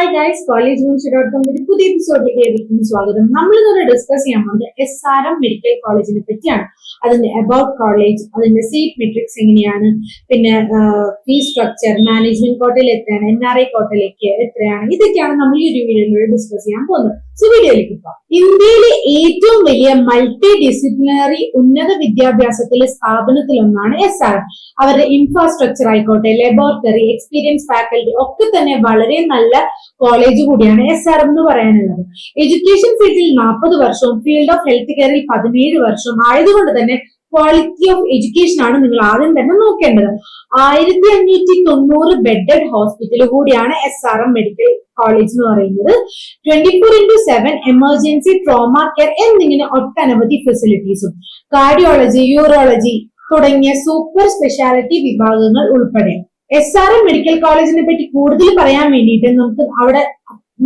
Hi guys, college ന്യൂസ്.com പുതിയ എപ്പിസോഡിലേക്ക് ഏവർക്കും സ്വാഗതം. നമ്മൾ ഇന്നലെ ഡിസ്കസ് ചെയ്യാൻ പോകുന്നത് SRM മെഡിക്കൽ കോളേജിനെ പറ്റിയാണ്. അതിന്റെ അബൌട്ട് കോളേജ്, അതിന്റെ സീറ്റ് മെട്രിക്സ് എങ്ങനെയാണ്, പിന്നെ ഫീ സ്ട്രക്ചർ, മാനേജ്മെന്റ് കോട്ടയിൽ എത്രയാണ്, NRI കോട്ടയിലേക്ക് എത്രയാണ്, ഇതൊക്കെയാണ് നമ്മൾ ഈ ഒരു വീഡിയോയിലൂടെ ഡിസ്കസ് ചെയ്യാൻ പോകുന്നത്. സോ വീഡിയോയിലേക്ക് പോകാം. ഇന്ത്യയിലെ ഏറ്റവും വലിയ മൾട്ടി ഡിസിപ്ലിനറി ഉന്നത വിദ്യാഭ്യാസത്തിലെ സ്ഥാപനത്തിലൊന്നാണ് SRM. അവരുടെ ഇൻഫ്രാസ്ട്രക്ചർ ആയിക്കോട്ടെ, ലബോറട്ടറി, എക്സ്പീരിയൻസ് ഫാക്കൽറ്റി ഒക്കെ തന്നെ വളരെ നല്ല കോളേജ് കൂടിയാണ് SRM എന്ന് പറയാനുള്ളത്. എഡ്യൂക്കേഷൻ ഫീൽഡിൽ 40 വർഷവും ഫീൽഡ് ഓഫ് ഹെൽത്ത് കെയറിൽ 17 വർഷവും ആയതുകൊണ്ട് തന്നെ ക്വാളിറ്റി ഓഫ് എഡ്യൂക്കേഷൻ ആണ് നിങ്ങൾ ആദ്യം തന്നെ നോക്കേണ്ടത്. 1590 ബെഡഡ് ഹോസ്പിറ്റൽ കൂടിയാണ് SRM മെഡിക്കൽ കോളേജ് എന്ന് പറയുന്നത്. 24/7 എമർജൻസി, ട്രോമ കെയർ എന്നിങ്ങനെ ഒട്ടനവധി ഫെസിലിറ്റീസും, കാർഡിയോളജി, യൂറോളജി തുടങ്ങിയ സൂപ്പർ സ്പെഷ്യാലിറ്റി വിഭാഗങ്ങൾ ഉൾപ്പെടെ. SRM മെഡിക്കൽ കോളേജിനെ പറ്റി കൂടുതൽ പറയാൻ വേണ്ടിയിട്ട് നമുക്ക് അവിടെ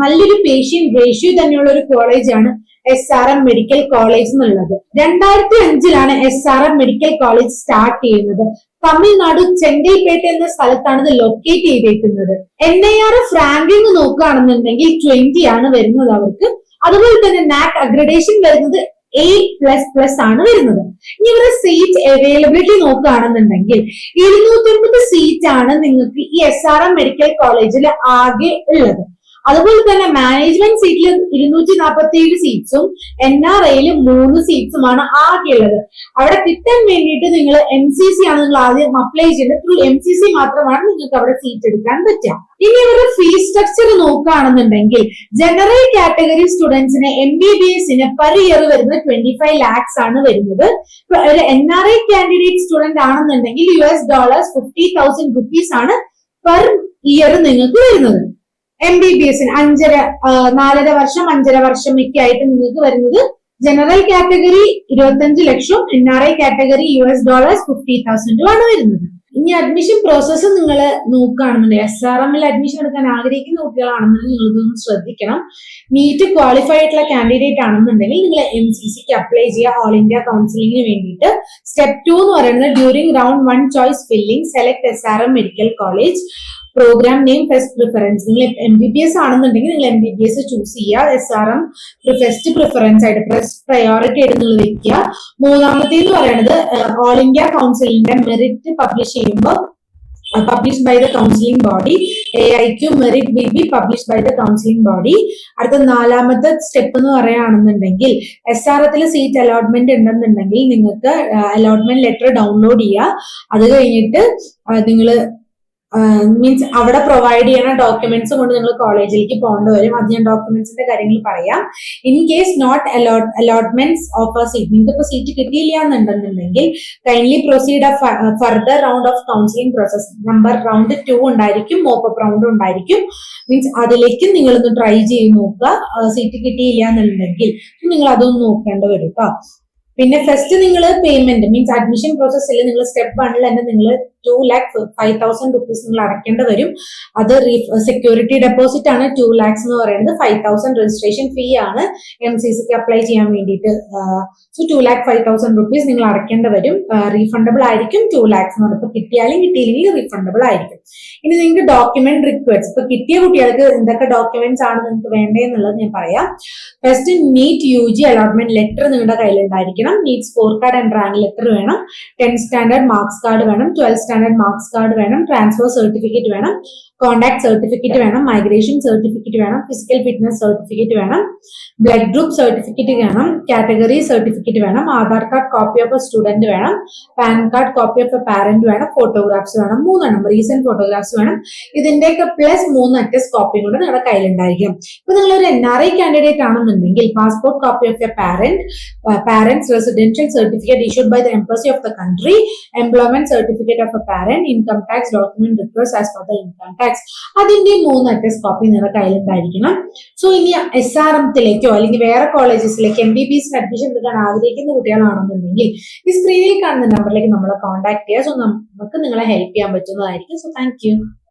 നല്ലൊരു പേഷ്യന്റ് റേഷ്യോ തന്നെയുള്ള ഒരു കോളേജാണ് SRM മെഡിക്കൽ കോളേജ് എന്നുള്ളത്. 2005 SRM മെഡിക്കൽ കോളേജ് സ്റ്റാർട്ട് ചെയ്യുന്നത്. തമിഴ്നാട് ചെങ്കൽപേട്ട എന്ന സ്ഥലത്താണ് ഇത് ലൊക്കേറ്റ് ചെയ്തേക്കുന്നത്. NIRF റാങ്കിങ് നോക്കുകയാണെന്നുണ്ടെങ്കിൽ 20 ആണ് വരുന്നത് അവർക്ക്. അതുപോലെ തന്നെ NAC അഗ്രഡേഷൻ വരുന്നത് A++ ആണ് വരുന്നത്. ഇനി ഇവരുടെ സീറ്റ് അവൈലബിലിറ്റി നോക്കുകയാണെന്നുണ്ടെങ്കിൽ 250 സീറ്റ് ആണ് നിങ്ങൾക്ക് ഈ SRM മെഡിക്കൽ കോളേജിൽ ആകെ ഉള്ളത്. അതുപോലെ തന്നെ മാനേജ്മെന്റ് സീറ്റിൽ 247 സീറ്റ്സും NRIയിൽ 3 സീറ്റ്സുമാണ് ആകെ ഉള്ളത്. അവിടെ കിട്ടാൻ വേണ്ടിയിട്ട് നിങ്ങൾ MCC ആണ് നിങ്ങൾ ആദ്യം അപ്ലൈ ചെയ്യേണ്ടത്. ത്രൂ MCC മാത്രമാണ് നിങ്ങൾക്ക് അവിടെ സീറ്റ് എടുക്കാൻ പറ്റുക. ഇനി ഇവരുടെ ഫീസ് സ്ട്രക്ചർ നോക്കുകയാണെന്നുണ്ടെങ്കിൽ ജനറൽ കാറ്റഗറി സ്റ്റുഡൻസിന് MBBSന് പെർ ഇയർ വരുന്നത് 25 lakhs ആണ് വരുന്നത്. ഒരു NRI കാൻഡിഡേറ്റ് സ്റ്റുഡന്റ് ആണെന്നുണ്ടെങ്കിൽ $50,000 rupees ആണ് പെർ ഇയർ നിങ്ങൾക്ക് വരുന്നത്. MBBSന് 4.5 വർഷം 5.5 വർഷം ഒക്കെ ആയിട്ട് നിങ്ങൾക്ക് വരുന്നത്. ജനറൽ കാറ്റഗറി 25 ലക്ഷം, NRI കാറ്റഗറി $50,000 ആണ് വരുന്നത്. ഇനി അഡ്മിഷൻ പ്രോസസ്സ് നിങ്ങൾ നോക്കുകയാണെന്നുണ്ടെങ്കിൽ SRMൽ അഡ്മിഷൻ എടുക്കാൻ ആഗ്രഹിക്കുന്ന കുട്ടികളാണെന്നുണ്ടെങ്കിൽ നിങ്ങൾ ഇതൊന്ന് ശ്രദ്ധിക്കണം. നീറ്റ് ക്വാളിഫൈ ആയിട്ടുള്ള കാൻഡിഡേറ്റ് ആണെന്നുണ്ടെങ്കിൽ നിങ്ങൾ MCCക്ക് അപ്ലൈ ചെയ്യുക, ഓൾ ഇന്ത്യ കൗൺസിലിംഗിന് വേണ്ടിയിട്ട്. സ്റ്റെപ്പ് 2 എന്ന് പറയുന്നത് during round 1 choice filling select SRM medical college. Program name first preference. നിങ്ങൾ MBBS ആണെന്നുണ്ടെങ്കിൽ നിങ്ങൾ MBBS ചൂസ് ചെയ്യുക. SRM ഫസ്റ്റ് പ്രിഫറൻസ് ആയിട്ട് ഫസ്റ്റ് പ്രയോറിറ്റി ആയിട്ട് നിങ്ങൾ വെക്കുക. മൂന്നാമത്തേന്ന് പറയുന്നത് ഓൾ ഇന്ത്യ കൗൺസിലിന്റെ മെറിറ്റ് പബ്ലിഷ് ചെയ്യുമ്പോൾ published by the counseling body. AIQ merit will be published by the counseling body. അടുത്ത 4ാമത്തെ സ്റ്റെപ്പ് എന്ന് പറയുകയാണെന്നുണ്ടെങ്കിൽ SRMത്തിൽ സീറ്റ് അലോട്ട്മെന്റ് ഉണ്ടെന്നുണ്ടെങ്കിൽ നിങ്ങൾക്ക് അലോട്ട്മെന്റ് ലെറ്റർ ഡൗൺലോഡ് ചെയ്യുക. അത് കഴിഞ്ഞിട്ട് നിങ്ങൾ മീൻസ് അവിടെ പ്രൊവൈഡ് ചെയ്യുന്ന ഡോക്യുമെന്റ്സ് കൊണ്ട് നിങ്ങൾ കോളേജിലേക്ക് പോകേണ്ടി വരും. അത് ഞാൻ ഡോക്യുമെന്റ്സിന്റെ കാര്യങ്ങൾ പറയാം. In case not allotments of a seat, നിങ്ങൾക്ക് ഇപ്പൊ സീറ്റ് കിട്ടിയില്ല എന്നുണ്ടെന്നുണ്ടെങ്കിൽ kindly proceed further round of counselling process. Number round 2 ഉണ്ടായിരിക്കും, മോപ്പപ്പ് റൗണ്ട് ഉണ്ടായിരിക്കും. മീൻസ് അതിലേക്ക് നിങ്ങളൊന്ന് ട്രൈ ചെയ്ത് നോക്കുക. സീറ്റ് കിട്ടിയില്ല എന്നുണ്ടെങ്കിൽ നിങ്ങൾ അതൊന്ന് നോക്കേണ്ടി വരും കേട്ടോ. പിന്നെ ഫസ്റ്റ് നിങ്ങൾ പേയ്മെന്റ് മീൻസ് അഡ്മിഷൻ പ്രോസസ്സിൽ നിങ്ങൾ സ്റ്റെപ്പ് 1 തന്നെ നിങ്ങൾ 2,05,000 rupees നിങ്ങൾ അടയ്ക്കേണ്ടി വരും. അത് സെക്യൂരിറ്റി ഡെപ്പോസിറ്റ് ആണ്. 2 lakhs എന്ന് പറയുന്നത് 5,000 രജിസ്ട്രേഷൻ ഫീ ആണ് MCCക്ക് അപ്ലൈ ചെയ്യാൻ വേണ്ടിയിട്ട്. സോ 2,05,000 rupees നിങ്ങൾ അടയ്ക്കേണ്ടി വരും. റീഫണ്ടബിൾ ആയിരിക്കും 2 lakhs എന്ന് പറയുന്നത്. കിട്ടിയാലും കിട്ടിയില്ലെങ്കിൽ റീഫണ്ടബിൾ ആയിരിക്കും. ഇനി നിങ്ങൾക്ക് ഡോക്യുമെന്റ് റിക്വയർഡ്സ്, ഇപ്പൊ കിട്ടിയ കുട്ടികൾക്ക് എന്തൊക്കെ ഡോക്യുമെന്റ്സ് ആണ് നിങ്ങൾക്ക് വേണ്ടതെന്നുള്ളത് ഞാൻ പറയാം. First NEET UG allotment letter നിങ്ങളുടെ കയ്യിലുണ്ടായിരിക്കണം. NEET score card and rank letter വേണം. 10th സ്റ്റാൻഡേർഡ് മാർക്സ് കാർഡ് വേണം. 12th സ്റ്റാൻഡേർഡ് മാർക്സ് കാർഡ് വേണം. ട്രാൻസ്ഫർ സർട്ടിഫിക്കറ്റ് വേണം. കോണ്ടാക്ട് സർട്ടിഫിക്കറ്റ് വേണം. മൈഗ്രേഷൻ സർട്ടിഫിക്കറ്റ് വേണം. ഫിസിക്കൽ ഫിറ്റ്നസ് സർട്ടിഫിക്കറ്റ് വേണം. ബ്ലഡ് ഗ്രൂപ്പ് സർട്ടിഫിക്കറ്റ് വേണം. കാറ്റഗറി സർട്ടിഫിക്കറ്റ് വേണം. Aadhaar card copy of a student വേണം. PAN card copy of a parent വേണം. ഫോട്ടോഗ്രാഫ്സ് വേണം. 3 റീസെന്റ് ഫോട്ടോഗ്രാഫ്സ് വേണം. ഇതിന്റെയൊക്കെ പ്ലസ് 3 അറ്റസ്റ്റ് കോപ്പിയും കൂടെ നിങ്ങളുടെ കയ്യിലുണ്ടായിരിക്കും. ഇപ്പൊ നിങ്ങൾ ഒരു NRI കാൻഡിഡേറ്റ് ആണെന്നുണ്ടെങ്കിൽ passport copy of A parents residential certificate issued by the embassy of the country, employment certificate of a parent, income tax document request as per the income tax. അതിന്റെ 3 attest copy നിങ്ങളുടെ കയ്യിലുണ്ടായിരിക്കണം. So ഇനി SRMത്തിലേക്കോ അല്ലെങ്കിൽ വേറെ കോളേജസിലേക്ക് MBBS admission എടുക്കാൻ ആഗ്രഹിക്കുന്ന കുട്ടികളാണെന്നുണ്ടെങ്കിൽ ഈ സ്ക്രീനിൽ കാണുന്ന നമ്പറിലേക്ക് നമ്മളെ കോൺടാക്ട് ചെയ്യുക. സോ നമുക്ക് നിങ്ങളെ ഹെൽപ്പ് ചെയ്യാൻ പറ്റുന്നതായിരിക്കും. So thank you.